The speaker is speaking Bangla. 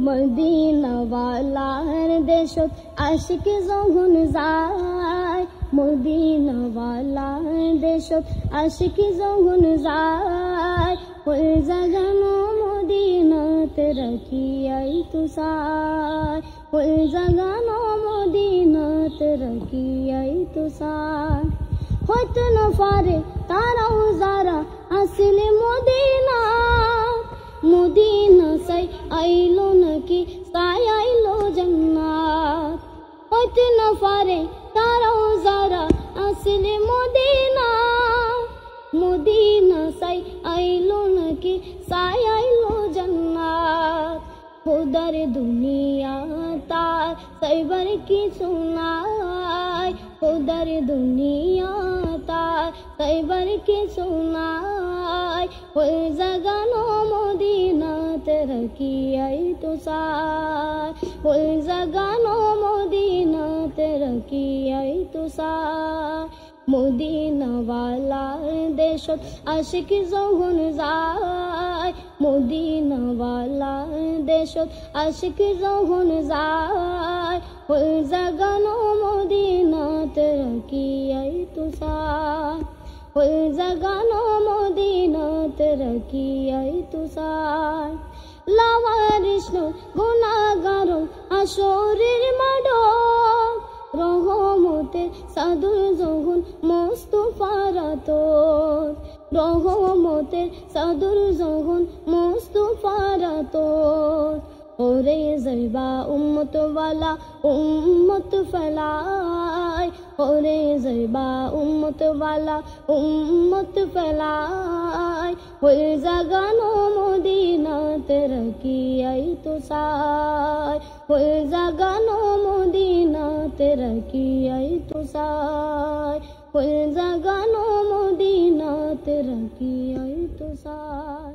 মদিনা ওয়ালার দেশত আশিক যখন যায়, মদিনা ওয়ালার দেশত আশিক যখন যায়, ওই জাগানো মদিনাত রাখিয়াই তুষার, ওই জাগানো মদিনাত রাখিয়াই তুষার। হয়তো না পারে তারাও যারা আসলে মদিনা, মদিনা সাই আইলো নাকি সাই আইলো জান্নাত। হয়তো না পারে তারাও যারা আসলে মদিনা, মদিনা সাই আইলো নাকি সাই আইলো জান্নাত। খোদার দুনিয়া তার সাইবার কিছু নাই, খোদার দুনিয়া তার সাইবার কিছু নাই, ওই জাগানো মদিনাত রাখিয়াই তুষার, ওই জাগানো মদিনাত রাখিয়াই তুষার। মদিনা ওয়ালার দেশত আশিক যখন যায়, মদিনা ওয়ালার দেশত আশিক যখন যায়, ওই জাগানো মদিনাত রাখিয়াই তুষার, ওই জাগানো মদিনাত রাখিয়াই তুষার। লাওয়ারিস গুনাহগার আসরের মাঠ, রহমতের সাদুর যখন মুস্তাফার আতর, রহমতের সাদুর যখন মুস্তাফার আতর। ওরে যাইবা উম্মত ওয়ালা উম্মত ফেলাই, ওরে যাইবা উম্মত ওয়ালা উম্মত ফেলাই, ওই জাগানো মদিনাত রাখিয়াই তুষার, ওই জাগানো মদিনাত রাখিয়াই তুষার, ওই জাগানো মদিনাত রাখিয়াই তুষার।